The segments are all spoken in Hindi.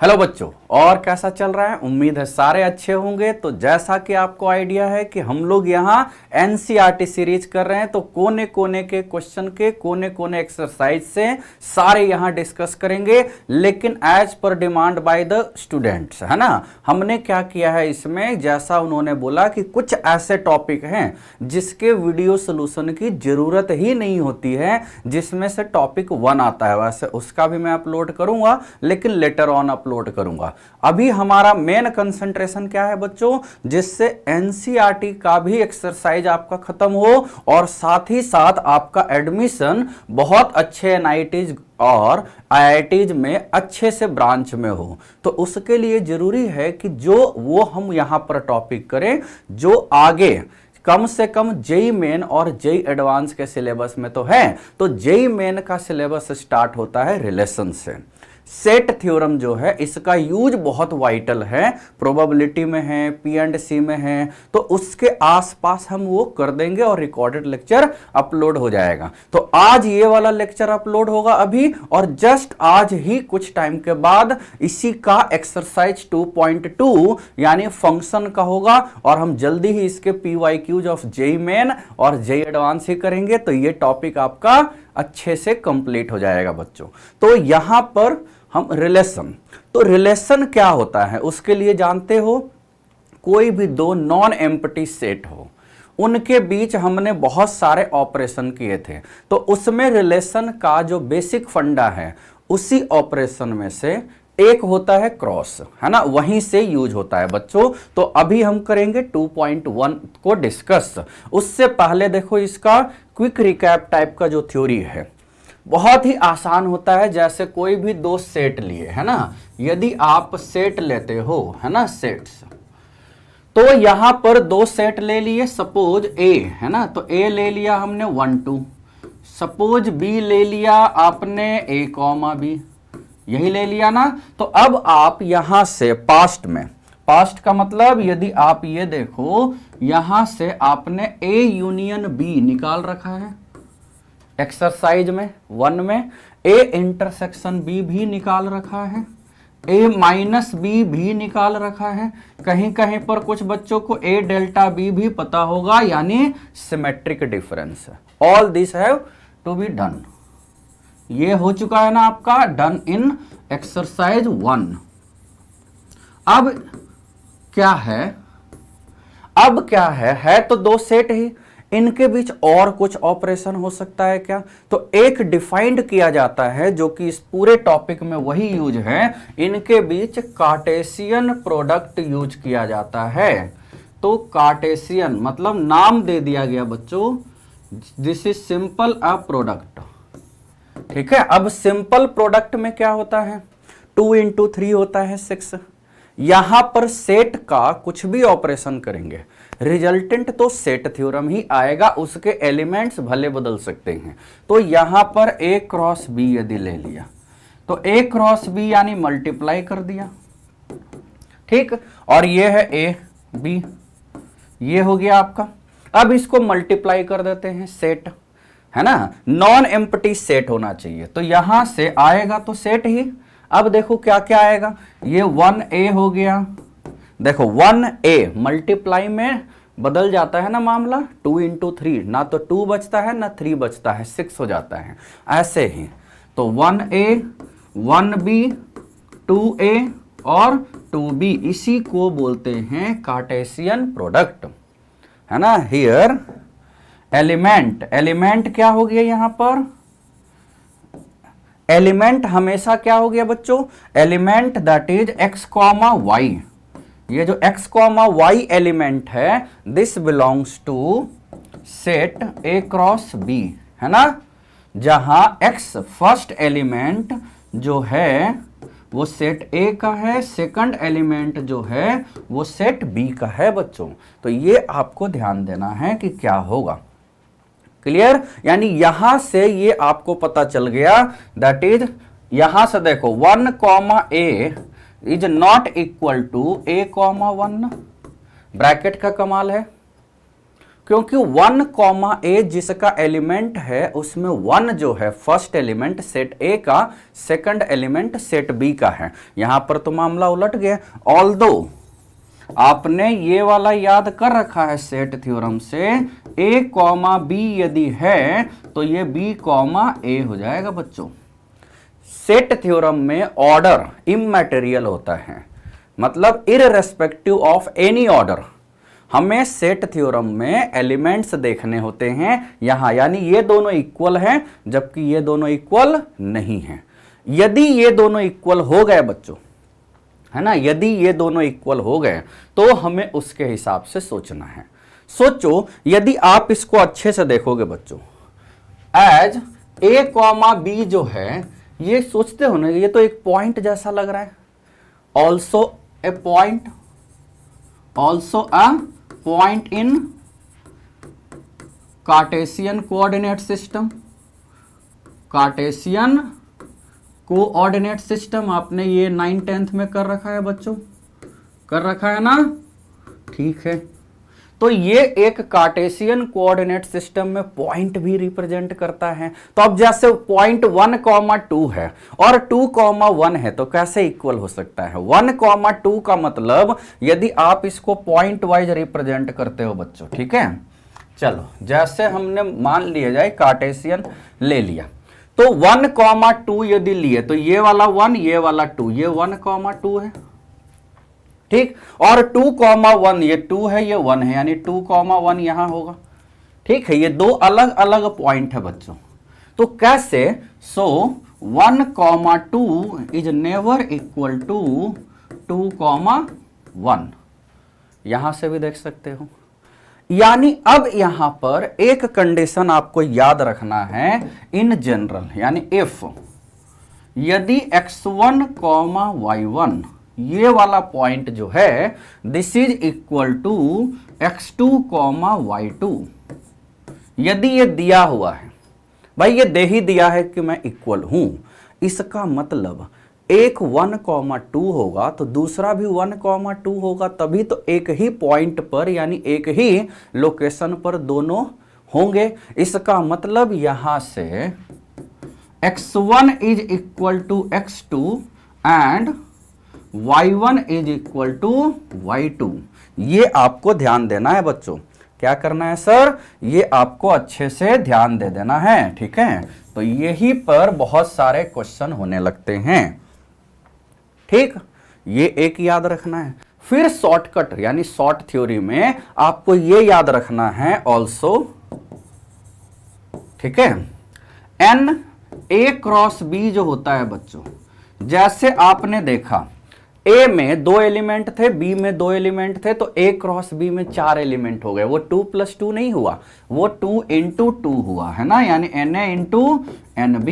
हेलो बच्चों, और कैसा चल रहा है। उम्मीद है सारे अच्छे होंगे। तो जैसा कि आपको आइडिया है कि हम लोग यहाँ एनसीईआरटी सीरीज कर रहे हैं, तो कोने कोने के क्वेश्चन के कोने कोने एक्सरसाइज से सारे यहाँ डिस्कस करेंगे, लेकिन as per demand by the students, है ना। हमने क्या किया है इसमें, जैसा उन्होंने बोला कि कुछ ऐसे टॉपिक हैं जिसके वीडियो सोल्यूशन की जरूरत ही नहीं होती है, जिसमें से टॉपिक 1 आता है। वैसे उसका भी मैं अपलोड करूंगा, लेकिन लेटर ऑन अपलोड करूंगा। अभी हमारा मेन कंसंट्रेशन क्या है बच्चों, जिससे एनसीईआरटी का भी एक्सरसाइज आपका खत्म हो और साथ ही साथ आपका एडमिशन बहुत अच्छे एनआईटीज और आईआईटीज में अच्छे से ब्रांच में हो। तो उसके लिए जरूरी है कि जो वो हम यहां पर टॉपिक करें जो आगे कम से कम जेई मेन और जेई एडवांस के सिलेबस में तो है। तो जेई मेन का सिलेबस स्टार्ट होता है रिलेशन से। सेट थ्योरम जो है इसका यूज बहुत वाइटल है, प्रोबेबिलिटी में है, पी एंड सी में है, तो उसके आसपास हम वो कर देंगे और रिकॉर्डेड लेक्चर अपलोड हो जाएगा। तो आज ये वाला लेक्चर अपलोड होगा अभी, और जस्ट आज ही कुछ टाइम के बाद इसी का एक्सरसाइज 2.2 यानी फंक्शन का होगा, और हम जल्दी ही इसके PYQs ऑफ जेई मेन और जेई एडवांस ही करेंगे। तो ये टॉपिक आपका अच्छे से कंप्लीट हो जाएगा बच्चों। तो यहां पर हम रिलेशन, तो रिलेशन क्या होता है उसके लिए जानते हो, कोई भी दो नॉन एम्प्टी सेट हो, उनके बीच हमने बहुत सारे ऑपरेशन किए थे। तो उसमें रिलेशन का जो बेसिक फंडा है उसी ऑपरेशन में से एक होता है क्रॉस, है ना, वहीं से यूज होता है बच्चों। तो अभी हम करेंगे 2.1 को डिस्कस। उससे पहले देखो इसका क्विक रिकैप टाइप का जो थ्योरी है बहुत ही आसान होता है। जैसे कोई भी दो सेट लिए, है ना, यदि आप सेट लेते हो, है ना, सेट्स, तो यहां पर दो सेट ले लिए। सपोज ए, है ना, तो ए ले लिया हमने 1 2, सपोज बी ले लिया आपने a कॉमा बी, यही ले लिया ना। तो अब आप यहां से पास्ट में, पास्ट का मतलब यदि आप ये देखो यहां से आपने A यूनियन B निकाल रखा है एक्सरसाइज में 1 में, A इंटरसेक्शन B भी निकाल रखा है, A माइनस B भी निकाल रखा है, कहीं कहीं पर कुछ बच्चों को A डेल्टा B भी पता होगा, यानी symmetric difference. All this have to be done. ये हो चुका है ना आपका, डन इन एक्सरसाइज 1। अब क्या है, अब क्या है तो दो सेट ही, इनके बीच और कुछ ऑपरेशन हो सकता है क्या। तो एक डिफाइंड किया जाता है जो कि इस पूरे टॉपिक में वही यूज है, इनके बीच कार्टेशियन प्रोडक्ट यूज किया जाता है। तो कार्टेशियन मतलब नाम दे दिया गया बच्चों, this is simple a product, ठीक है। अब सिंपल प्रोडक्ट में क्या होता है, 2 into 3 होता है 6। यहां पर सेट का कुछ भी ऑपरेशन करेंगे रिजल्टेंट तो सेट थ्योरम ही आएगा, उसके एलिमेंट्स भले बदल सकते हैं। तो यहां पर A क्रॉस B यदि ले लिया तो A क्रॉस B यानी मल्टीप्लाई कर दिया, ठीक, और ये है A B, ये हो गया आपका। अब इसको मल्टीप्लाई कर देते हैं, सेट है ना, नॉन एम्प्टी सेट होना चाहिए। तो यहां से आएगा तो सेट ही। अब देखो क्या क्या आएगा, ये 1A हो गया, देखो 1A मल्टीप्लाई में बदल जाता है ना मामला, 2 into 3, ना तो 2 बचता है ना 3 बचता है, 6 हो जाता है। ऐसे ही तो 1A 1B 2A और 2B, इसी को बोलते हैं कार्टेशियन प्रोडक्ट, है ना। हियर एलिमेंट, एलिमेंट क्या हो गया यहां पर, एलिमेंट हमेशा क्या हो गया बच्चों, element that is x comma y। ये जो x कॉमा y एलिमेंट है this belongs to set A cross B, है ना, जहां x फर्स्ट एलिमेंट जो है वो सेट A का है, सेकंड एलिमेंट जो है वो सेट B का है बच्चों। तो ये आपको ध्यान देना है कि क्या होगा, क्लियर। यानी यहां से ये आपको पता चल गया, दैट इज यहां से देखो 1 comma A is not equal to A comma 1, bracket का कमाल है। क्योंकि 1 कॉमा ए जिसका एलिमेंट है उसमें 1 जो है फर्स्ट एलिमेंट सेट ए का, सेकंड एलिमेंट सेट बी का है। यहां पर तो मामला उलट गया। ऑल्दो आपने ये वाला याद कर रखा है सेट थ्योरम से, ए कॉमा बी यदि है तो ये बी कॉमा ए हो जाएगा बच्चों। सेट थ्योरम में ऑर्डर इमैटेरियल होता है, मतलब इररेस्पेक्टिव ऑफ एनी ऑर्डर। हमें सेट थ्योरम में एलिमेंट्स देखने होते हैं यहां, यानी ये दोनों इक्वल हैं जबकि ये दोनों इक्वल नहीं हैं। यदि ये दोनों इक्वल हो गए बच्चों, है ना, यदि ये दोनों इक्वल हो गए तो हमें उसके हिसाब से सोचना है। सोचो यदि आप इसको अच्छे से देखोगे बच्चों, एज ए कॉमा बी जो है, ये सोचते हो ना, ये तो एक पॉइंट जैसा लग रहा है। Also a point, also a point in Cartesian coordinate system. Cartesian coordinate system आपने ये 9th-10th में कर रखा है बच्चों, कर रखा है ना, ठीक है। तो ये एक कार्टेशियन कोऑर्डिनेट सिस्टम में पॉइंट भी रिप्रेजेंट करता है। तो अब जैसे पॉइंट 1,2 है और 2,1 है तो कैसे इक्वल हो सकता है? 1,2 का मतलब यदि आप इसको पॉइंट वाइज रिप्रेजेंट करते हो बच्चों, ठीक है। चलो जैसे हमने मान लिया जाए कार्टेशियन ले लिया, तो 1,2 यदि लिए तो ये वाला 1, ये वाला 2, ये 1,2 है, ठीक। और 2,1 ये 2 है, ये 1 है, यानी 2,1 यहां होगा, ठीक है। ये दो अलग अलग पॉइंट है बच्चों। तो कैसे? सो 1,2 इज नेवर इक्वल टू 2,1, यहां से भी देख सकते हो। यानी अब यहां पर एक कंडीशन आपको याद रखना है इन जनरल, यानी इफ यदि x1, y1 ये वाला पॉइंट जो है this is equal to x2, y2, यदि ये दिया हुआ है, भाई ये दे ही दिया है कि मैं इक्वल हूं, इसका मतलब एक 1,2 होगा तो दूसरा भी 1,2 होगा, तभी तो एक ही पॉइंट पर यानी एक ही लोकेशन पर दोनों होंगे। इसका मतलब यहां से x1 is equal to x2 and y1 is equal to y2। ये आपको ध्यान देना है बच्चों। क्या करना है सर? ये आपको अच्छे से ध्यान दे देना है, ठीक है। तो यही पर बहुत सारे क्वेश्चन होने लगते हैं, ठीक। ये एक याद रखना है। फिर शॉर्टकट यानी शॉर्ट थ्योरी में आपको ये याद रखना है ऑल्सो, ठीक है। n a क्रॉस b जो होता है बच्चों, जैसे आपने देखा A में 2 एलिमेंट थे, B में 2 एलिमेंट थे, तो A क्रॉस B में 4 एलिमेंट हो गए। वो 2 + 2 नहीं हुआ, वो 2 × 2 हुआ, है ना, यानी Na × Nb,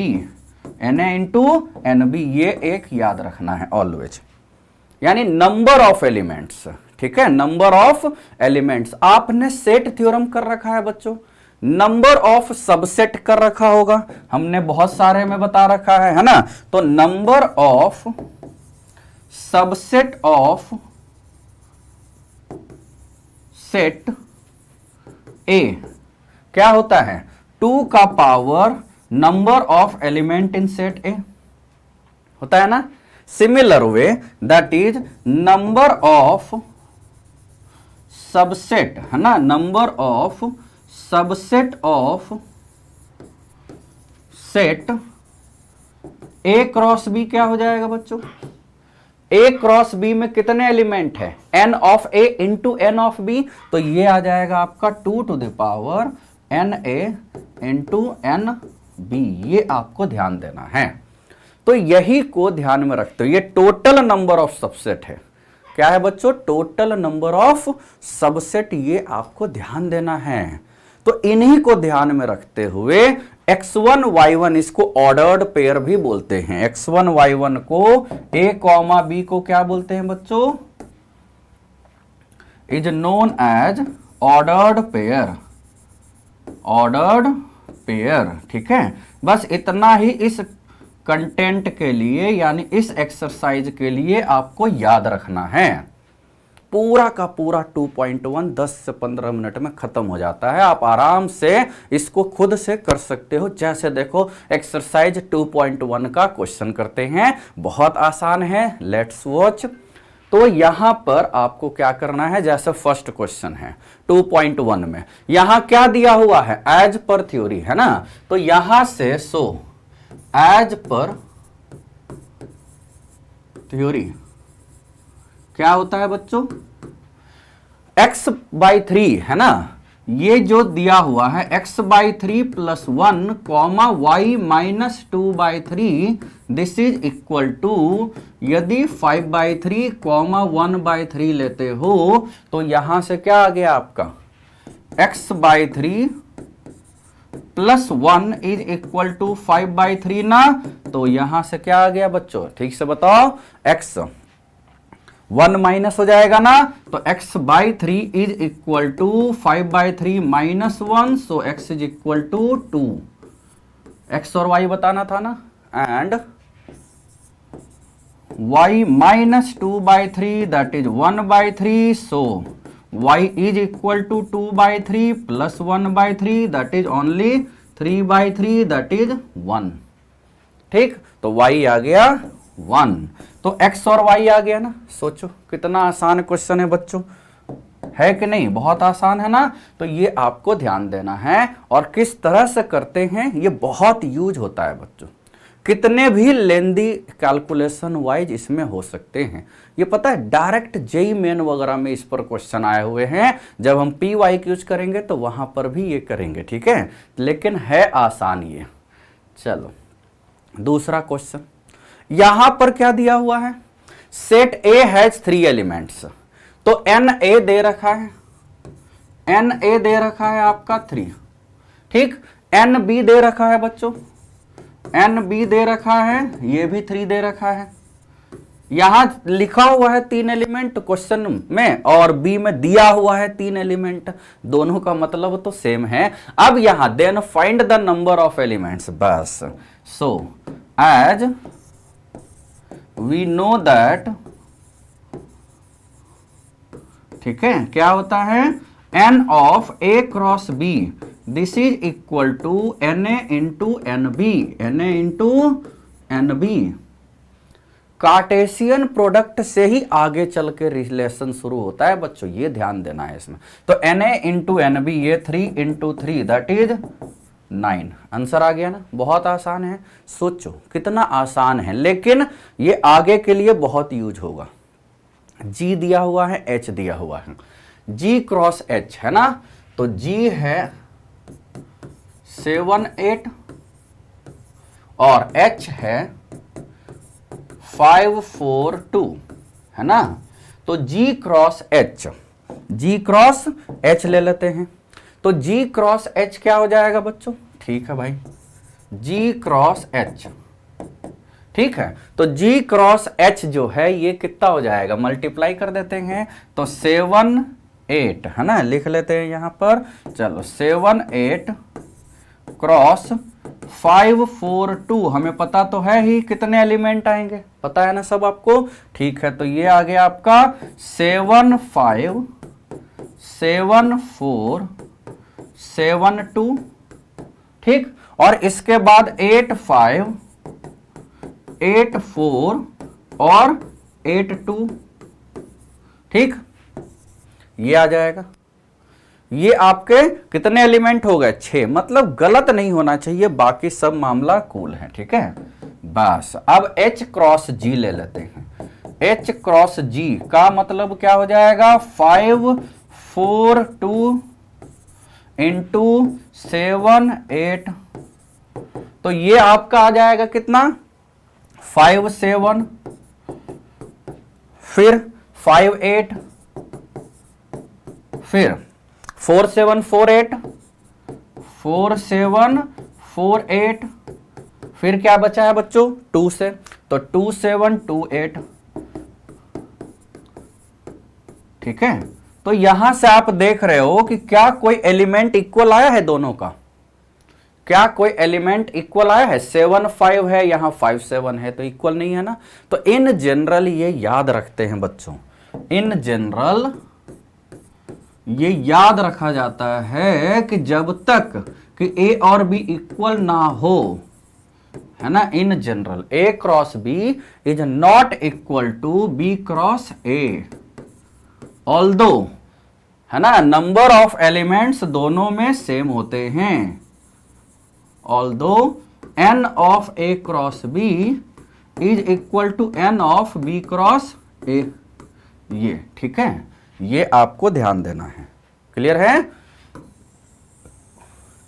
Na × Nb, ये एक याद रखना है ऑलवेज, यानी नंबर ऑफ एलिमेंट्स, ठीक है, नंबर ऑफ एलिमेंट्स। आपने सेट थ्योरम कर रखा है बच्चों, नंबर ऑफ सबसेट कर रखा होगा, हमने बहुत सारे में बता रखा है ना। तो number of subset of set A क्या होता है? 2 का power number of element in set A होता है ना। Similar way that is number of subset, है ना, number of subset of set A cross B क्या हो जाएगा बच्चों? ए क्रॉस बी में कितने एलिमेंट है? n of a into n of b, तो ये आ जाएगा आपका 2 to the power na into n b। ये आपको ध्यान देना है। तो यही को ध्यान में रखते हो, ये टोटल नंबर ऑफ सबसेट है। क्या है बच्चों? टोटल नंबर ऑफ सबसेट, ये आपको ध्यान देना है। तो इन्हीं को ध्यान में रखते हुए x1 y1 इसको ऑर्डर्ड पेयर भी बोलते हैं। x1 y1 को a कॉमा b को क्या बोलते हैं बच्चों? Is known as ordered pair, ordered pair, ठीक है। बस इतना ही इस कंटेंट के लिए यानी इस एक्सरसाइज के लिए आपको याद रखना है। पूरा का पूरा 2.1 10 से 15 मिनट में खत्म हो जाता है। आप आराम से इसको खुद से कर सकते हो। जैसे देखो एक्सरसाइज 2.1 का क्वेश्चन करते हैं, बहुत आसान है, लेट्स वॉच। तो यहां पर आपको क्या करना है, जैसे फर्स्ट क्वेश्चन है 2.1 में यहां क्या दिया हुआ है, एज पर थ्योरी है ना, तो यहां से सो एज पर थ्योरी क्या होता है बच्चों, x/3 है ना, ये जो दिया हुआ है x/3 + 1 comma y - 2/3 this is equal to, यदि 5/3 कॉमा 1/3 लेते हो तो यहां से क्या आ गया आपका x/3 + 1 इज इक्वल टू 5/3 ना, तो यहां से क्या आ गया बच्चों, ठीक से बताओ, x 1 माइनस हो जाएगा ना, तो x/3 is equal to 5/3 - 1, so x is equal to 2, x और y बताना था ना, and y - 2/3 that is 1/3, so y is equal to 2/3 + 1/3 that is only 3/3 that is 1। ठीक, तो y आ गया 1, तो x और y आ गया ना। सोचो कितना आसान क्वेश्चन है बच्चों, है कि नहीं, बहुत आसान है ना। तो ये आपको ध्यान देना है, और किस तरह से करते हैं ये बहुत यूज होता है बच्चों। कितने भी लेंदी कैलकुलेशन वाइज इसमें हो सकते हैं, ये पता है, डायरेक्ट जेई मेन वगैरह में इस पर क्वेश्चन आए हुए हैं। जब हम पी वाई यूज करेंगे तो वहां पर भी ये करेंगे, ठीक है, लेकिन है आसान ये। चलो दूसरा क्वेश्चन, यहां पर क्या दिया हुआ है, सेट ए हैज 3 एलिमेंट्स, तो एन ए दे रखा है, एन ए दे रखा है आपका 3, ठीक, एन बी दे रखा है बच्चों, एन बी दे रखा है, ये भी 3 दे रखा है। यहां लिखा हुआ है 3 एलिमेंट क्वेश्चन में, और बी में दिया हुआ है 3 एलिमेंट, दोनों का मतलब तो सेम है। अब यहां then find the number of elements, बस। So as we know that, ठीक है, क्या होता है, n of a cross b this is equal to na into nb, na into nb। Cartesian product से ही आगे चल के रिलेशन शुरू होता है बच्चों, ये ध्यान देना है इसमें। तो na इंटू nb, ये 3 इंटू 3 दैट इज 9, आंसर आ गया ना, बहुत आसान है। सोचो कितना आसान है, लेकिन ये आगे के लिए बहुत यूज होगा। G दिया हुआ है, H दिया हुआ है, G क्रॉस H है ना, तो G है 7 8 और H है 5 4 2 है ना, तो G cross H, G cross H ले लेते हैं, तो G क्रॉस H क्या हो जाएगा बच्चों, ठीक है भाई, G क्रॉस H, ठीक है, तो G क्रॉस H जो है ये कितना हो जाएगा, मल्टीप्लाई कर देते हैं, तो 7 8 है ना, लिख लेते हैं यहां पर, चलो 7 8 क्रॉस 5 4 2, हमें पता तो है ही कितने एलिमेंट आएंगे, पता है ना सब आपको, ठीक है, तो ये आ गया आपका 7 5 7 4 7 2, ठीक, और इसके बाद 8 5 8 4 और 8 2, ठीक, ये आ जाएगा। ये आपके कितने एलिमेंट हो गए, 6, मतलब गलत नहीं होना चाहिए, बाकी सब मामला कूल है, ठीक है। बस अब H क्रॉस G ले लेते हैं। H क्रॉस G का मतलब क्या हो जाएगा, 5 4 2 इंटू 7 8, तो ये आपका आ जाएगा कितना, 5 7, फिर 5 8, फिर 4 7 4 8, 4 7 4 8, फिर क्या बचा है बच्चों, 2 से, तो 2 7 2 8, ठीक है। तो यहां से आप देख रहे हो कि क्या कोई एलिमेंट इक्वल आया है दोनों का, क्या कोई एलिमेंट इक्वल आया है, 7 5 है, यहां 5 7 है, तो इक्वल नहीं है ना। तो इन जनरल ये याद रखते हैं बच्चों, इन जनरल ये याद रखा जाता है कि जब तक कि ए और बी इक्वल ना हो, है ना, in general A cross B is not equal to B cross A, although, है ना, नंबर ऑफ एलिमेंट्स दोनों में सेम होते हैं, although n of A cross B is equal to n of B cross A. ये ठीक है, ये आपको ध्यान देना है। क्लियर है?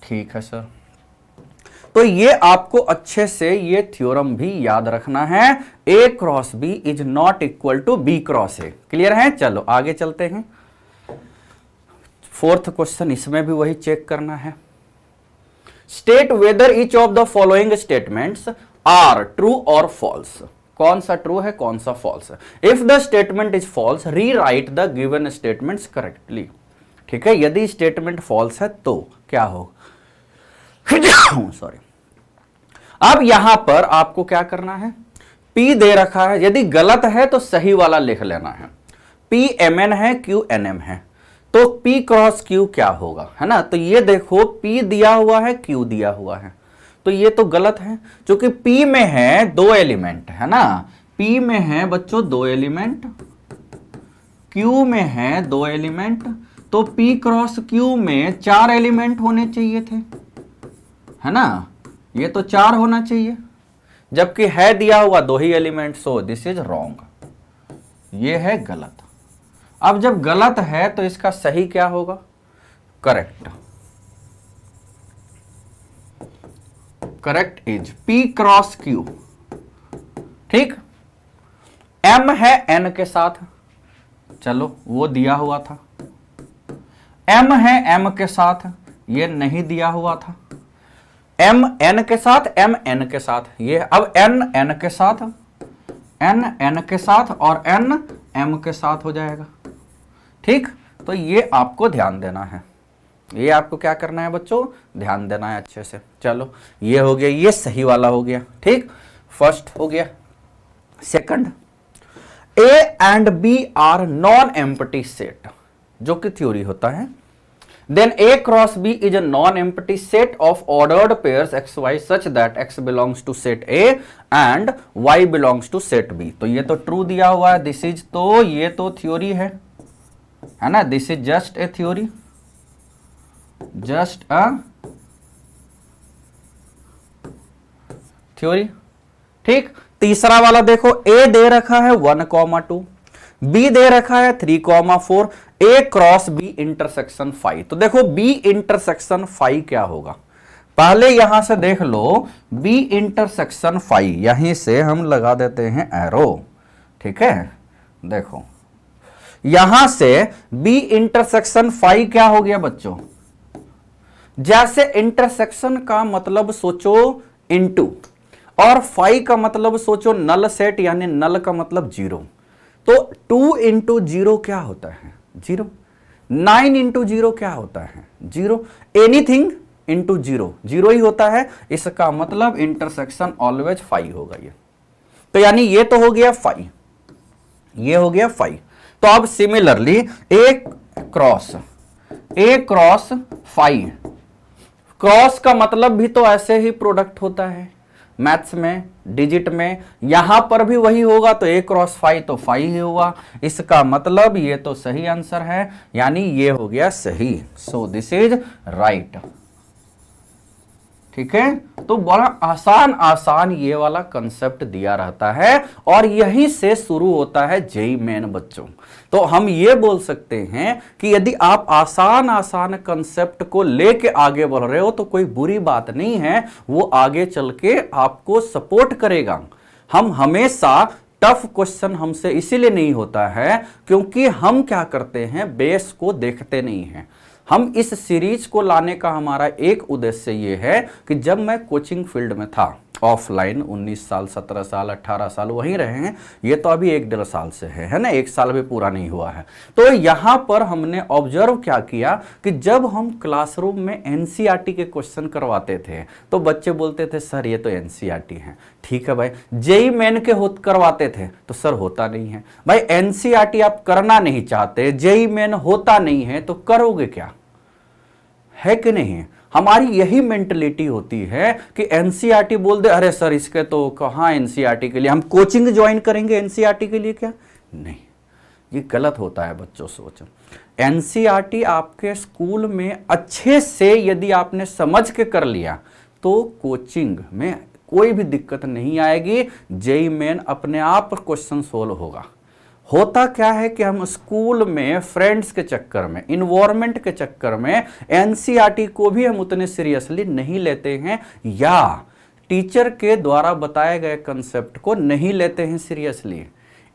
ठीक है सर। तो ये आपको अच्छे से ये थ्योरम भी याद रखना है, a cross b is not equal to b cross a। Clear है? चलो आगे चलते हैं। फोर्थ क्वेश्चन, इसमें भी वही चेक करना है। State whether each of the following statements are true और फॉल्स। कौन सा ट्रू है, कौन सा फॉल्स है? If the statement is false, rewrite the given statements correctly. ठीक है, यदि स्टेटमेंट फॉल्स है तो क्या होगा? सॉरी। अब यहां पर आपको क्या करना है, P दे रखा है, यदि गलत है तो सही वाला लिख लेना है। P mn है, Q nm है, तो P क्रॉस Q क्या होगा, है ना? तो ये देखो P दिया हुआ है, Q दिया हुआ है, तो ये तो गलत है, क्योंकि P में है दो एलिमेंट, है ना? P में है बच्चों दो एलिमेंट, Q में है दो एलिमेंट, तो P क्रॉस Q में चार एलिमेंट होने चाहिए थे, है ना? ये तो चार होना चाहिए, जबकि है दिया हुआ दो ही element, so this is wrong, ये है गलत। अब जब गलत है तो इसका सही क्या होगा? Correct. Correct is P cross Q। ठीक, M है N के साथ, चलो वो दिया हुआ था, M है M के साथ, ये नहीं दिया हुआ था, M N के साथ, M N के साथ, ये अब N N के साथ, N N के साथ और N M के साथ हो जाएगा। ठीक, तो ये आपको ध्यान देना है, ये आपको क्या करना है बच्चों, ध्यान देना है अच्छे से। चलो ये हो गया, ये सही वाला हो गया। ठीक, फर्स्ट हो गया। Second, A and B are non empty set, जो कि थ्योरी होता है। Then A cross B is a non empty set of ordered pairs x y such that x belongs to set A and y belongs to set B। तो ये तो ट्रू दिया हुआ है, दिस इज, तो ये तो थ्योरी है ना? This is just a theory, just a theory. ठीक, तीसरा वाला देखो, A दे रखा है 1,2, B दे रखा है 3,4, A क्रॉस B इंटरसेक्शन 5। तो देखो B इंटरसेक्शन 5 क्या होगा, पहले यहां से देख लो, B इंटरसेक्शन 5, यहीं से हम लगा देते हैं एरो। ठीक है, देखो यहां से B इंटरसेक्शन 5 क्या हो गया बच्चों, जैसे इंटरसेक्शन का मतलब सोचो इनटू, और 5 का मतलब सोचो नल सेट, यानी नल का मतलब 0, तो 2 इंटू 0 क्या होता है, 0। 9 इंटू 0 क्या होता है, 0। एनीथिंग इंटू 0 0 ही होता है, इसका मतलब इंटरसेक्शन ऑलवेज 5 होगा ये। तो यानी ये तो हो गया 5, ये हो गया 5। तो अब सिमिलरली A क्रॉस 5, क्रॉस का मतलब भी तो ऐसे ही प्रोडक्ट होता है मैथ्स में, डिजिट में, यहां पर भी वही होगा, तो A क्रॉस 5 तो 5 ही होगा, इसका मतलब ये तो सही आंसर है, यानी ये हो गया सही। सो दिस इज राइट। ठीक है, तो बड़ा आसान ये वाला कंसेप्ट दिया रहता है, और यहीं से शुरू होता है जेईई मेन बच्चों। तो हम ये बोल सकते हैं कि यदि आप आसान कंसेप्ट को लेके आगे बढ़ रहे हो तो कोई बुरी बात नहीं है, वो आगे चल के आपको सपोर्ट करेगा। हम हमेशा टफ क्वेश्चन हमसे इसीलिए नहीं होता है क्योंकि हम क्या करते हैं, बेस को देखते नहीं हैं। हम इस सीरीज को लाने का हमारा एक उद्देश्य ये है कि जब मैं कोचिंग फील्ड में था, ऑफलाइन 19 साल 17 साल 18 साल वहीं रहे हैं, ये तो अभी 1-1.5 साल से है ना, 1 साल भी पूरा नहीं हुआ है। तो यहां पर हमने ऑब्जर्व क्या किया कि जब हम क्लासरूम में एनसीईआरटी के क्वेश्चन करवाते थे तो बच्चे बोलते थे सर ये तो एनसीईआरटी है। ठीक है भाई, जेईई मेन के करवाते थे तो सर होता नहीं है। भाई एनसीईआरटी आप करना नहीं चाहते, जेईई मेन होता नहीं है, तो करोगे क्या, है कि नहीं? हमारी यही मेंटलिटी होती है कि एनसीईआरटी बोल दे, अरे सर इसके तो कहाँ एनसीईआरटी के लिए हम कोचिंग ज्वाइन करेंगे, एनसीईआरटी के लिए क्या? नहीं, ये गलत होता है बच्चों सोच। एनसीईआरटी आपके स्कूल में अच्छे से यदि आपने समझ के कर लिया तो कोचिंग में कोई भी दिक्कत नहीं आएगी, जेईई मेन अपने आप क्वेश्चन सोल्व होगा। होता क्या है कि हम स्कूल में फ्रेंड्स के चक्कर में, इन्वायरमेंट के चक्कर में एनसीईआरटी को भी हम उतने सीरियसली नहीं लेते हैं, या टीचर के द्वारा बताए गए कंसेप्ट को नहीं लेते हैं सीरियसली।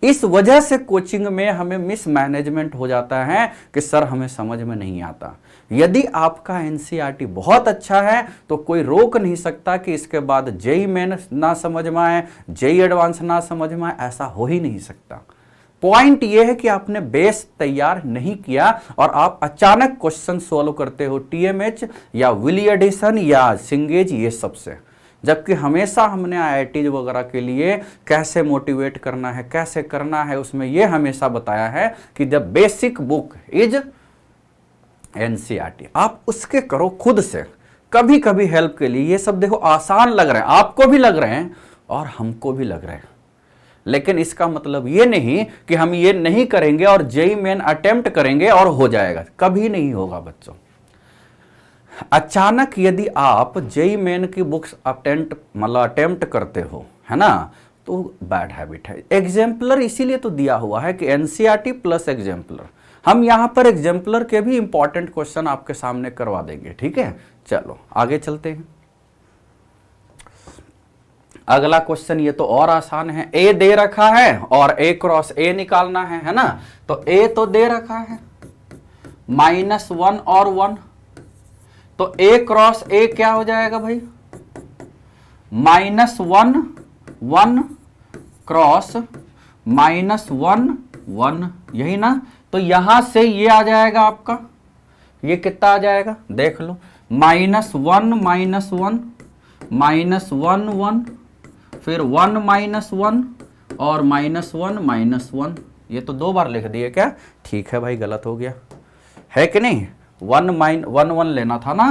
इस वजह से कोचिंग में हमें मिसमैनेजमेंट हो जाता है कि सर हमें समझ में नहीं आता। यदि आपका एनसीईआरटी बहुत अच्छा है तो कोई रोक नहीं सकता कि इसके बाद जेईई मेन ना समझ में आए, जेईई एडवांस ना समझ में आए, ऐसा हो ही नहीं सकता। पॉइंट यह है कि आपने बेस तैयार नहीं किया और आप अचानक क्वेश्चन सॉल्व करते हो टीएमएच या विली एडिशन या सिंगेज ये सबसे, जबकि हमेशा हमने आईआईटी वगैरह के लिए कैसे मोटिवेट करना है, कैसे करना है, उसमें यह हमेशा बताया है कि the basic book is NCERT. आप उसके करो खुद से, कभी कभी हेल्प के लिए। ये सब देखो आसान लग रहे हैं, आपको भी लग रहे हैं और हमको भी लग रहे हैं, लेकिन इसका मतलब ये नहीं कि हम ये नहीं करेंगे और जेईई मेन अटेम्प्ट करेंगे और हो जाएगा, कभी नहीं होगा बच्चों। अचानक यदि आप जेईई मेन की बुक्स अटेम्प्ट करते हो, है ना, तो बैड हैबिट है। एग्जाम्पलर इसीलिए तो दिया हुआ है कि एनसीईआरटी प्लस एग्जाम्पलर। हम यहां पर एग्जाम्पलर के भी इंपॉर्टेंट क्वेश्चन आपके सामने करवा देंगे, ठीक है। चलो आगे चलते हैं। अगला क्वेश्चन ये तो और आसान है। ए दे रखा है और ए क्रॉस ए निकालना है ना। तो ए तो दे रखा है -1 और 1, तो ए क्रॉस ए क्या हो जाएगा भाई? -1 1 क्रॉस -1 1, यही ना। तो यहां से ये आ जाएगा आपका, ये कितना आ जाएगा देख लो, -1 -1 -1 1, फिर 1 -1 और -1 -1। ये तो 2 बार लिख दिए क्या? ठीक है भाई, गलत हो गया है कि नहीं? 1 1 लेना था ना।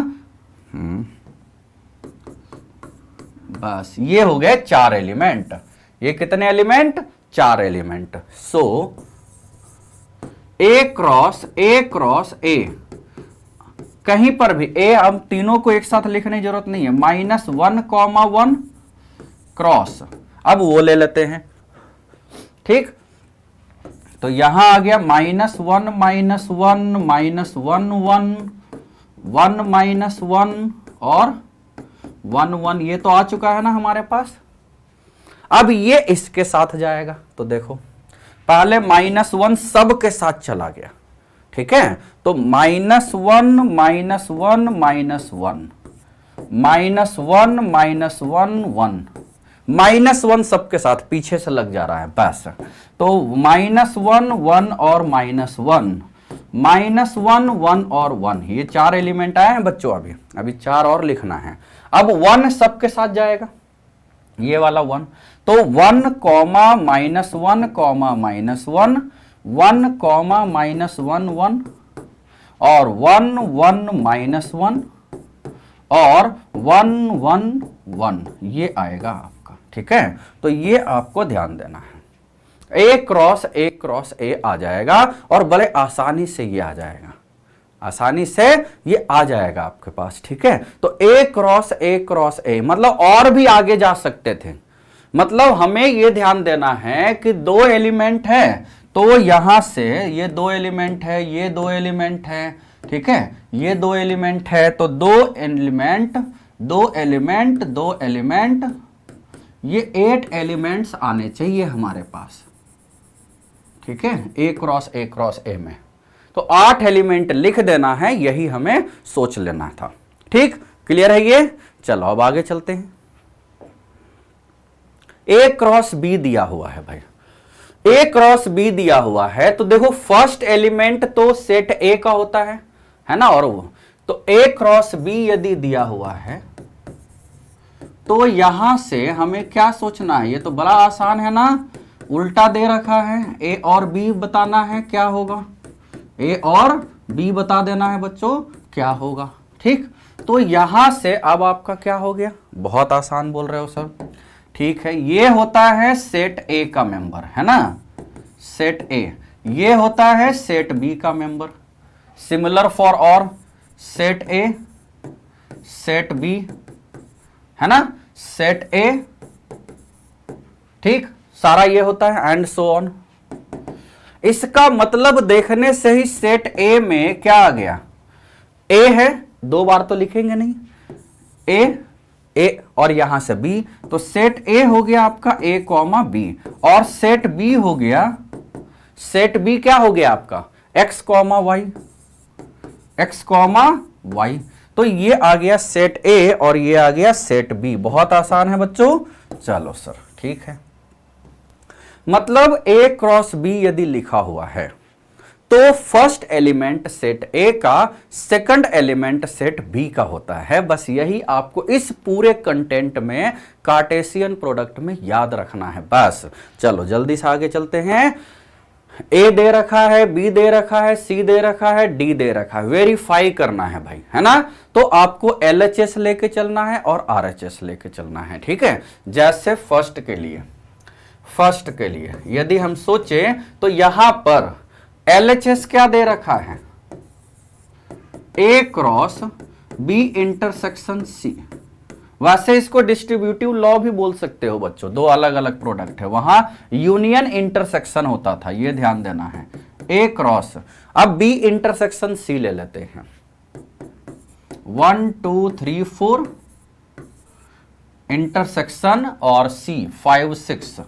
बस ये हो गए 4 एलिमेंट। ये कितने एलिमेंट? 4 एलिमेंट। सो ए क्रॉस ए, कहीं पर भी ए, हम तीनों को एक साथ लिखने की जरूरत नहीं है। -1 1 क्रॉस, अब वो ले लेते हैं, ठीक। तो यहां आ गया -1 -1 -1 1 -1 और 1 1, ये तो आ चुका है ना हमारे पास। अब ये इसके साथ जाएगा, तो देखो पहले -1 सब के साथ चला गया, ठीक है। तो -1 -1 -1 -1 सबके साथ पीछे से लग जा रहा है बस। तो -1 1 और -1 -1 1 और 1, ये 4 एलिमेंट आए हैं बच्चों। अभी 4 और लिखना है। अब 1 सबके साथ जाएगा, ये वाला 1। तो 1 -1 -1 1 1 -1 1 और 1 1 -1 और 1 1 1, ये आएगा आपका, ठीक है। तो ये आपको ध्यान देना है। ए क्रॉस ए आ जाएगा और बड़े आसानी से ये आ जाएगा, आसानी से ये आ जाएगा आपके पास, ठीक है। तो ए क्रॉस ए मतलब और भी आगे जा सकते थे। मतलब हमें ये ध्यान देना है कि 2 एलिमेंट है, तो यहां से ये 2 एलिमेंट है, ये 2 एलिमेंट है, ठीक है। ये 2 एलिमेंट है, तो 2 एलिमेंट, ये 8 एलिमेंट्स आने चाहिए हमारे पास, ठीक है। ए क्रॉस ए में तो 8 एलिमेंट लिख देना है, यही हमें सोच लेना था, ठीक। क्लियर है ये? चलो अब आगे चलते हैं। ए क्रॉस बी दिया हुआ है भाई, ए क्रॉस बी दिया हुआ है, तो देखो फर्स्ट एलिमेंट तो सेट ए का होता है ना, और वो तो ए क्रॉस बी यदि दिया हुआ है तो यहां से हमें क्या सोचना है, ये तो बड़ा आसान है ना, उल्टा दे रखा है, ए और बी बताना है क्या होगा, ए और बी बता देना है बच्चों क्या होगा, ठीक। तो यहां से अब आपका क्या हो गया, बहुत आसान बोल रहे हो सर, ठीक है, ये होता है सेट ए का मेंबर, है ना, सेट ए, ये होता है सेट बी का मेंबर, सिमिलर फॉर और सेट ए, सेट बी, है ना, सेट ए, ठीक, सारा ये होता है एंड सो ऑन। इसका मतलब देखने से ही सेट ए में क्या आ गया, ए है, दो बार तो लिखेंगे नहीं, ए और यहां से बी, तो सेट ए हो गया आपका ए कॉमा बी, और सेट बी हो गया, सेट बी क्या हो गया आपका x comma y, x comma y, तो ये आ गया सेट ए और ये आ गया सेट बी। बहुत आसान है बच्चों, चलो सर ठीक है। मतलब ए क्रॉस बी यदि लिखा हुआ है तो फर्स्ट एलिमेंट सेट ए का, सेकंड एलिमेंट सेट बी का होता है। बस यही आपको इस पूरे कंटेंट में कार्टेशियन प्रोडक्ट में याद रखना है बस। चलो जल्दी से आगे चलते हैं। ए दे रखा है, बी दे रखा है, सी दे रखा है, डी दे रखा है, वेरीफाई करना है भाई, है ना। तो आपको एलएचएस लेके चलना है और आरएचएस लेके चलना है, ठीक है। जैसे फर्स्ट के लिए यदि हम सोचें तो यहां पर एलएचएस क्या दे रखा है, ए क्रॉस बी इंटरसेक्शन सी। वैसे इसको डिस्ट्रीब्यूटिव लॉ भी बोल सकते हो बच्चों, दो अलग अलग प्रोडक्ट है, वहां यूनियन इंटरसेक्शन होता था, ये ध्यान देना है। ए क्रॉस, अब बी इंटरसेक्शन सी ले लेते हैं, 1 2 3 4 इंटरसेक्शन और सी 5 6,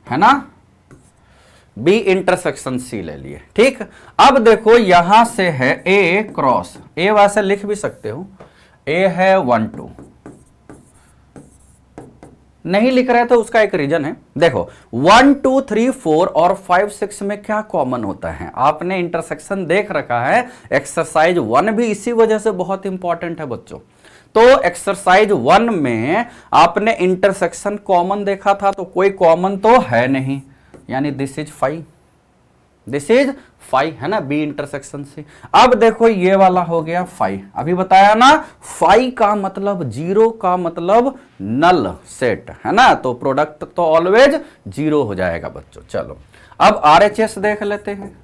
है ना, बी इंटरसेक्शन सी ले लिए, ठीक। अब देखो यहां से है ए क्रॉस, ए वैसे लिख भी सकते हो, ए है 1 2, नहीं लिख रहे तो उसका एक रीजन है। देखो 1 2 3 4 और 5 6 में क्या कॉमन होता है, आपने इंटरसेक्शन देख रखा है, एक्सरसाइज 1 भी इसी वजह से बहुत इंपॉर्टेंट है बच्चों। तो एक्सरसाइज 1 में आपने इंटरसेक्शन कॉमन देखा था, तो कोई कॉमन तो है नहीं, यानी दिस इज 5, दिस इज 5, है ना, बी इंटरसेक्शन से। अब देखो ये वाला हो गया 5, अभी बताया ना, 5 का मतलब 0 का मतलब नल सेट, है ना, तो प्रोडक्ट तो ऑलवेज 0 हो जाएगा बच्चों। चलो अब आरएचएस देख लेते हैं,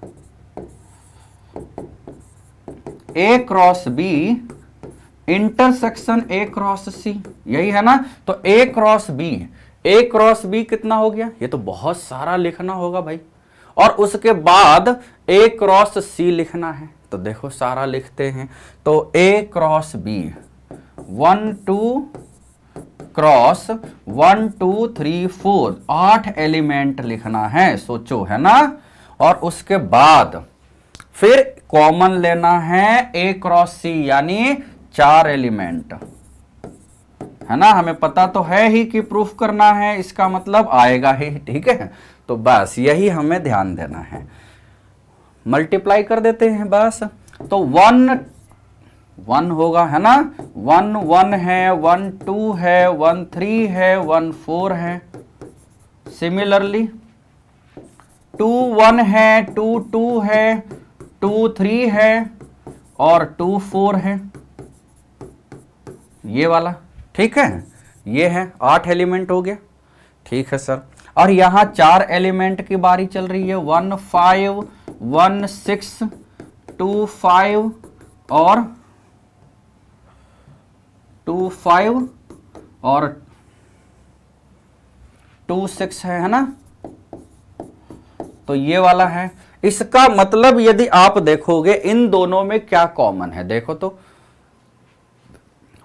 A cross B intersection A cross C, यही है ना। तो ए क्रॉस बी कितना हो गया, ये तो बहुत सारा लिखना होगा भाई, और उसके बाद ए क्रॉस सी लिखना है, तो देखो सारा लिखते हैं। तो ए क्रॉस बी 1 2 क्रॉस 1 2 3 4 8 एलिमेंट लिखना है, सोचो, है ना। और उसके बाद फिर कॉमन लेना है ए क्रॉस सी, यानी 4 एलिमेंट, है ना। हमें पता तो है ही कि प्रूफ करना है, इसका मतलब आएगा ही, ठीक है। तो बस यही हमें ध्यान देना है, मल्टीप्लाई कर देते हैं बस। तो 1 1 होगा, है ना, 1 1 है, 1 2 है, 1 3 है, 1 4 है। सिमिलरली 2 1 है, 2 2 है, 2 3 है और 2 4 है, ये वाला, ठीक है। ये है 8 एलिमेंट हो गया, ठीक है सर। और यहां 4 एलिमेंट की बारी चल रही है, 1 5 1 6 2 5 और 2 5 और 2 6 है ना। तो ये वाला है। इसका मतलब यदि आप देखोगे इन दोनों में क्या कॉमन है, देखो तो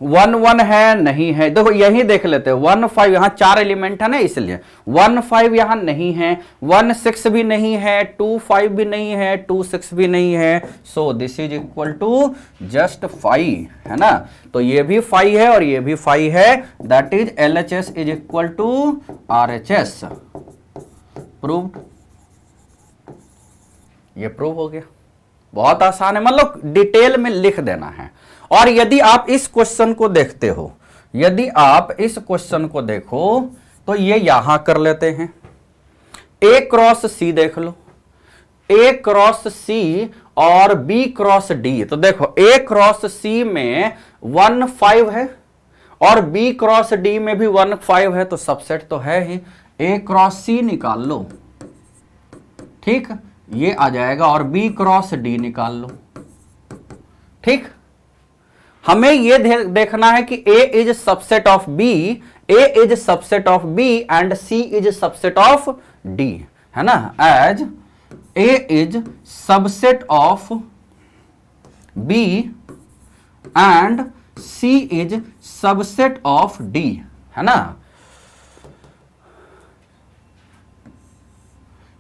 1 1 है नहीं है, देखो यही देख लेते हैं 1 5, यहां 4 एलिमेंट है ना, इसलिए 1 5 यहां नहीं है, 1 6 भी नहीं है, 2 5 भी नहीं है, 2 6 भी नहीं है, so this is equal to just 5, है ना। तो ये भी 5 है और ये भी 5 है, that is LHS is equal to RHS। Proved, ये प्रूव हो गया। बहुत आसान है, मतलब डिटेल में लिख देना है। और यदि आप इस क्वेश्चन को देखते हो, यदि आप इस क्वेश्चन को देखो तो ये यहां कर लेते हैं, A क्रॉस C देख लो, A क्रॉस C और B क्रॉस D। तो देखो A क्रॉस C में 1 5 है और B क्रॉस D में भी 1 5 है, तो सबसेट तो है ही। A क्रॉस C निकाल लो, ठीक, ये आ जाएगा, और B क्रॉस D निकाल लो, ठीक। हमें ये देखना है कि A is subset of B, A is subset of B and C is subset of D, है ना। As A is subset of B and C is subset of D, है ना,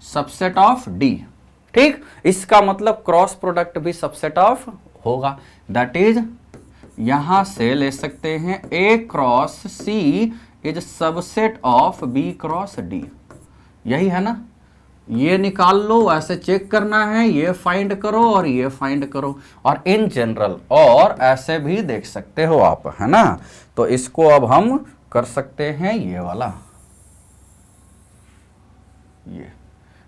सबसेट ऑफ D, ठीक। इसका मतलब क्रॉस प्रोडक्ट भी सबसेट ऑफ होगा, दैट इज यहां से ले सकते हैं A cross C is subset of B cross D, यही है ना। ये निकाल लो, ऐसे चेक करना है, ये फाइंड करो और ये फाइंड करो, और इन जनरल और ऐसे भी देख सकते हो आप, है ना। तो इसको अब हम कर सकते हैं ये वाला, ये,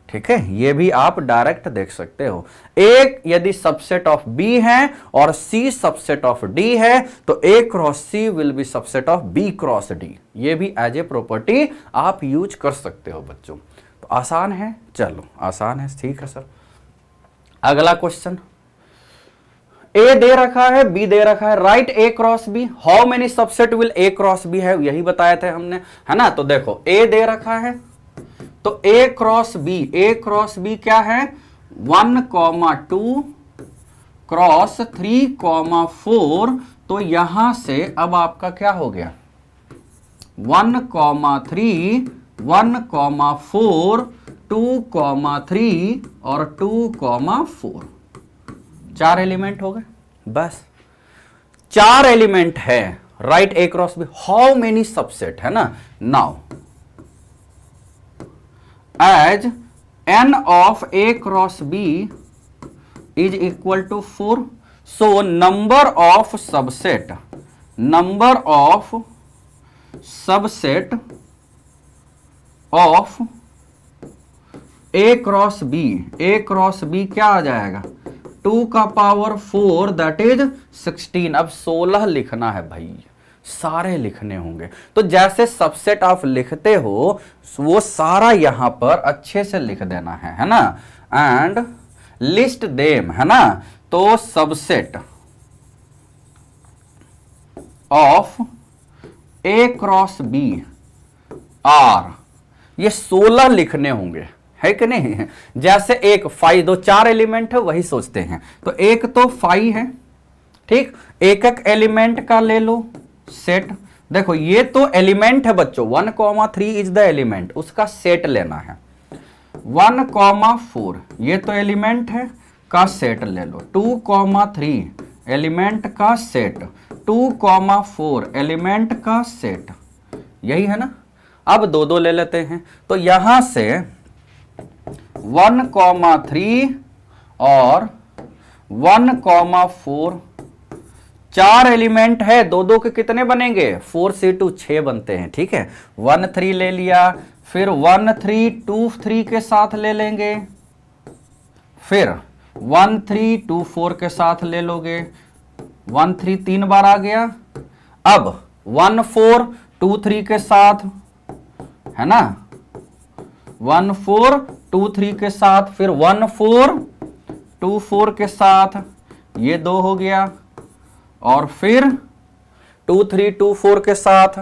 ठीक है, ये भी आप डायरेक्ट देख सकते हो। एक यदि सबसेट ऑफ B है और C सबसेट ऑफ D है, तो A cross C will be subset of B cross D। ये भी एज ए प्रॉपर्टी आप यूज कर सकते हो बच्चों। तो आसान है, चलो आसान है, ठीक है सर। अगला क्वेश्चन, A दे रखा है, B दे रखा है, right A cross B, how many subset will A cross B है, यही बताया था हमने, है ना। तो देखो A दे रखा है, तो A क्रॉस B क्या है, 1, 2 क्रॉस 3, 4। तो यहां से अब आपका क्या हो गया, 1, 3, 1, 4, 2, 3 और 2, 4, 4 एलिमेंट हो गए, बस 4 एलिमेंट है, right A cross B। How many subset, है ना। Now as n of A cross B is equal to 4, so number of subset of A cross B क्या आ जाएगा, 2 का पावर 4 दैट इज 16। अब 16 लिखना है भाई, सारे लिखने होंगे, तो जैसे सबसेट आप लिखते हो वो सारा यहां पर अच्छे से लिख देना है ना। एंड लिस्ट देम, है ना। तो subset of A cross B are, ये 16 लिखने होंगे, है कि नहीं। जैसे एक 5, 2 4 एलिमेंट है, वही सोचते हैं। तो एक तो 5 है, ठीक, एक एक एलिमेंट का ले लो सेट। देखो ये तो एलिमेंट है बच्चों, 1, 3 इज द एलिमेंट, उसका सेट लेना है। 1, 4 ये तो एलिमेंट है, का सेट ले लो। 2, 3 एलिमेंट का सेट, 2, 4 एलिमेंट का सेट, यही है ना। अब 2 ले लेते हैं, तो यहां से 1, 3 और 1, 4 4 एलिमेंट है, 2 के कितने बनेंगे, 4 से 2 6 बनते हैं, ठीक है। 1 3 ले लिया, फिर 1 3 2 3 के साथ ले लेंगे, फिर 1 3 2 4 के साथ ले लोगे, 1 3 3 बार आ गया। अब 1 4 2 3 के साथ, है ना, 1 4 2 3 के साथ, फिर 1 4 2 4 के साथ, ये 2 हो गया, और फिर 2 3 2 4 के साथ,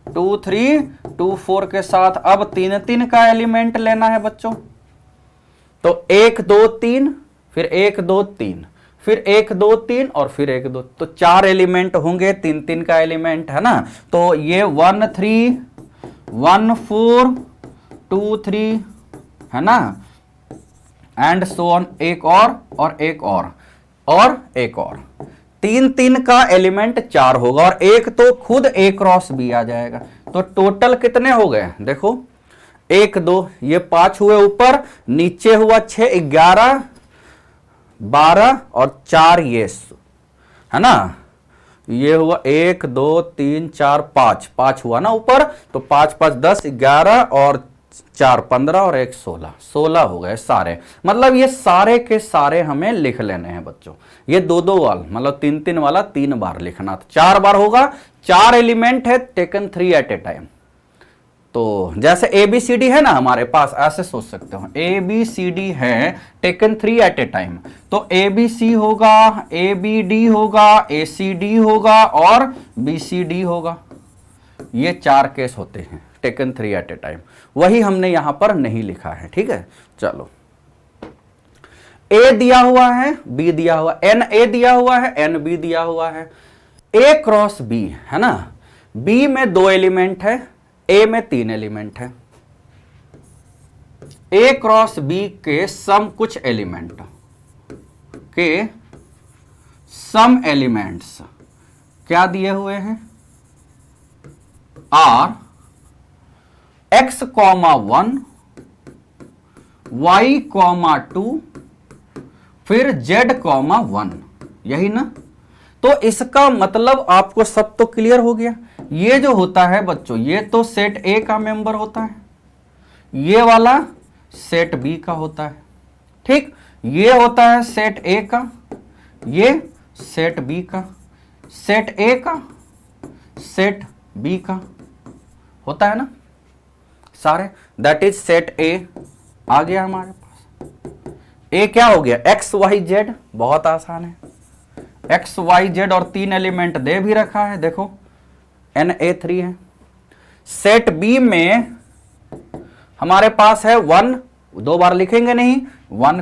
2 3 2 4 के साथ। अब 3 3 का एलिमेंट लेना है बच्चों, तो 1 2 3, फिर 1 2 3, फिर 1 2 3 और फिर 1 2, तो 4 एलिमेंट होंगे, 3 3 का एलिमेंट है ना। तो ये 1 3 1 4 2 3 है ना, एंड सो ऑन, एक और एक और एक और, 3 3 का एलिमेंट 4 होगा और एक तो खुद A क्रॉस B आ जाएगा। तो टोटल कितने हो गए देखो, 1 2, ये 5 हुए ऊपर, नीचे हुआ 6 11 12 और 4 ये है ना, ये हुआ 1 2 3 4 5, 5 हुआ ना ऊपर, तो 5 5 10 11 और 4 15 और 1 16, 16 हो गए सारे। मतलब ये सारे के सारे हमें लिख लेने हैं बच्चों, ये 2 2 वाला मतलब 3 3 वाला 3 बार लिखना, तो 4 बार होगा, 4 एलिमेंट है, टेकन 3 एट ए टाइम। तो जैसे ABCD है ना हमारे पास, ऐसे सोच सकते हो, ABCD है टेकन 3 एट ए टाइम, तो ABC होगा, ABD होगा, ACD होगा और BCD होगा। ये 4 केस होते हैं टेकन 3 एट ए टाइम, वही हमने यहां पर नहीं लिखा है, ठीक है। चलो, A दिया हुआ है, B दिया हुआ, NA दिया हुआ है, NB दिया हुआ है, A क्रॉस B है ना, B में 2 एलिमेंट है, A में 3 एलिमेंट है, A क्रॉस B के सम कुछ एलिमेंट के सम एलिमेंट्स क्या दिए हुए हैं, R X, 1 Y, 2 फिर Z, 1, यही ना। तो इसका मतलब आपको सब तो क्लियर हो गया। ये जो होता है बच्चों, ये तो सेट A का मेंबर होता है, ये वाला सेट B का होता है, ठीक। ये होता है सेट A का, ये सेट B का, सेट A का, सेट B का होता है ना सारे, दैट इज सेट A आ गया हमारे पास। A क्या हो गया, X Y Z, बहुत आसान है, X Y Z और 3 एलिमेंट दे भी रखा है, देखो Na3 है। सेट B में हमारे पास है 1, 2 बार लिखेंगे नहीं, 1,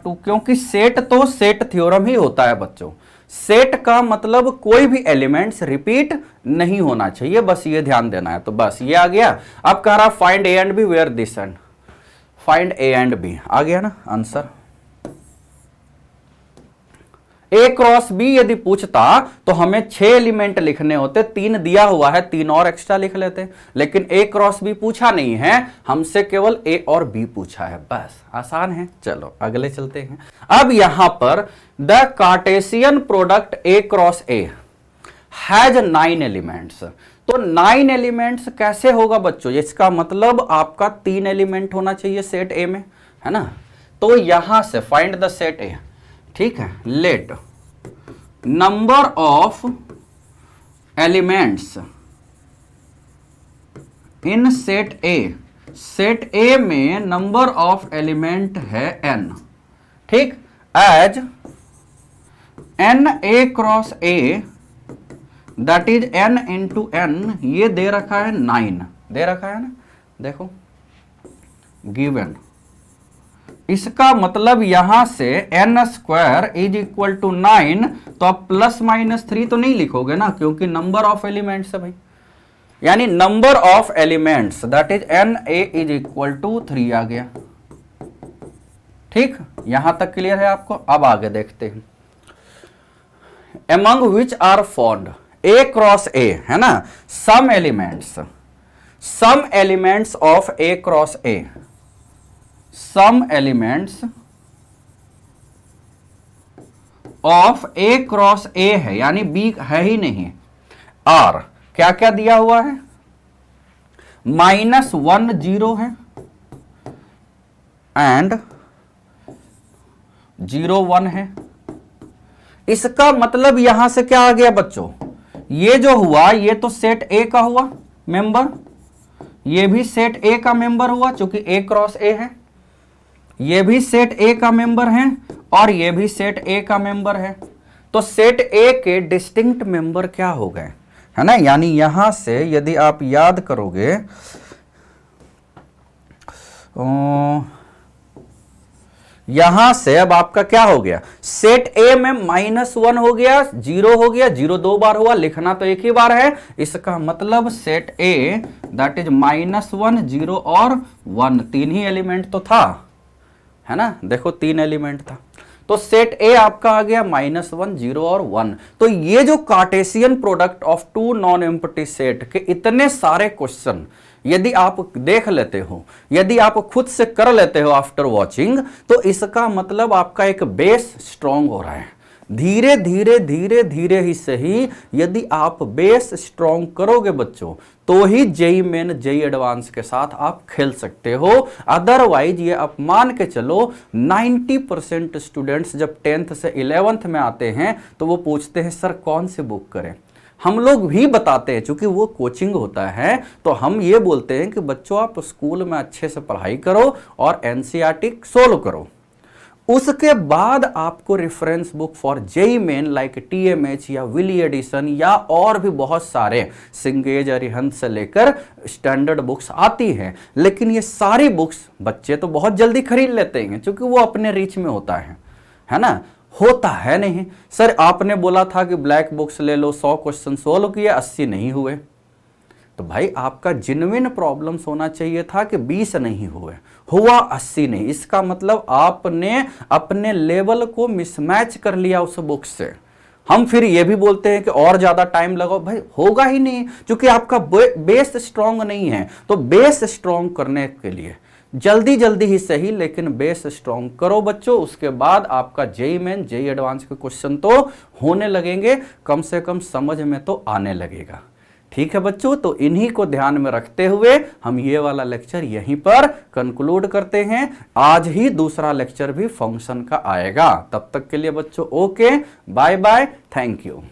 2, क्योंकि सेट तो सेट थ्योरम ही होता है बच्चों। सेट का मतलब कोई भी एलिमेंट्स रिपीट नहीं होना चाहिए, बस ये ध्यान देना है। तो बस ये आ गया। अब कह रहा find A and B where this and, find A and B आ गया ना आंसर। A क्रॉस B यदि पूछता तो हमें 6 एलिमेंट लिखने होते, 3 दिया हुआ है, 3 और एक्स्ट्रा लिख लेते, लेकिन A क्रॉस B पूछा नहीं है हमसे, केवल A और B पूछा है, बस आसान है। चलो अगले चलते हैं। अब यहां पर the Cartesian product A cross A has 9 elements, तो 9 एलिमेंट्स कैसे होगा बच्चों, इसका मतलब आपका 3 एलिमेंट होना चाहिए सेट A में, है ना। तो यहां से फाइंड द सेट A, ठीक है। Let number of elements in set A, set A में नंबर ऑफ एलिमेंट है n, ठीक। As n A cross A that is n into n, ये दे रखा है 9, दे रखा है ना, देखो गिवन। इसका मतलब यहां से n square is equal to 9, तो आप +-3 तो नहीं लिखोगे ना, क्योंकि नंबर ऑफ एलिमेंट्स है भाई, यानी number of elements that is NA is equal to 3 आ गया, ठीक। यहां तक क्लियर है आपको। अब आगे देखते हैं। among which are found A cross A है ना, some elements of A cross A, some elements of A cross A है, यानी B है ही नहीं। R क्या क्या दिया हुआ है, -1 0 है एंड 0 1 है। इसका मतलब यहां से क्या आ गया बच्चों, ये जो हुआ ये तो सेट A का हुआ मेंबर, ये भी सेट A का मेंबर हुआ क्योंकि A क्रॉस A है, ये भी सेट A का मेंबर है और ये भी सेट A का मेंबर है। तो सेट A के डिस्टिंक्ट मेंबर क्या हो गए, है ना। यानी यहां से यदि आप याद करोगे यहां से अब आपका क्या हो गया, सेट ए में -1 हो गया, 0 हो गया, 0 2 बार हुआ, लिखना तो एक ही बार है, इसका मतलब सेट ए दैट इज -1 0 और 1, 3 ही एलिमेंट तो था, है ना, देखो 3 एलिमेंट था, तो सेट ए आपका आ गया -1 0 और 1। तो ये जो Cartesian product of two non empty set के इतने सारे क्वेश्चन यदि आप देख लेते हो, यदि आप खुद से कर लेते हो आफ्टर वॉचिंग, तो इसका मतलब आपका एक बेस स्ट्रांग हो रहा है। धीरे धीरे धीरे धीरे ही सही, यदि आप बेस स्ट्रांग करोगे बच्चों, तो ही जेई मेन जेई एडवांस के साथ आप खेल सकते हो। अदरवाइज ये आप मान के चलो 90% स्टूडेंट्स जब 10th से 11th में आते हैं तो वो पूछते हैं सर कौन से बुक करें। हम लोग भी बताते हैं, चूंकि वो कोचिंग होता है, तो हम ये बोलते हैं कि बच्चों आप स्कूल में अच्छे से पढ़ाई करो और एनसीईआरटी सोल्व करो। उसके बाद आपको reference book for JEE Main like TMH या विली एडिशन या और भी बहुत सारे सिंगेज अरिहंत से लेकर स्टैंडर्ड बुक्स आती हैं, लेकिन ये सारी बुक्स बच्चे तो बहुत जल्दी खरीद लेते हैं क्योंकि वो अपने रीच में होता है ना, होता है नहीं। सर आपने बोला था कि ब्लैक बुक्स ले लो, 100 क्वेश्चन सोल्व किए, 80 नहीं हुए, तो भाई आपका जेन्युइन प्रॉब्लम्स होना चाहिए था कि 20 नहीं हुए, हुआ 80 नहीं, इसका मतलब आपने अपने लेवल को मिसमैच कर लिया उस बुक से। हम फिर ये भी बोलते हैं कि और ज्यादा टाइम लगाओ, भाई होगा ही नहीं क्योंकि आपका बेस स्ट्रांग नहीं है। तो बेस स्ट्रांग करने के लिए जल्दी जल्दी ही सही, लेकिन बेस स्ट्रांग करो बच्चों, उसके बाद आपका जेई मेन जेई एडवांस के क्वेश्चन तो होने लगेंगे, कम से कम समझ में तो आने लगेगा। ठीक है बच्चों, तो इन्हीं को ध्यान में रखते हुए हम ये वाला लेक्चर यहीं पर कंक्लूड करते हैं। आज ही दूसरा लेक्चर भी फंक्शन का आएगा। तब तक के लिए बच्चों okay, bye bye, thank you.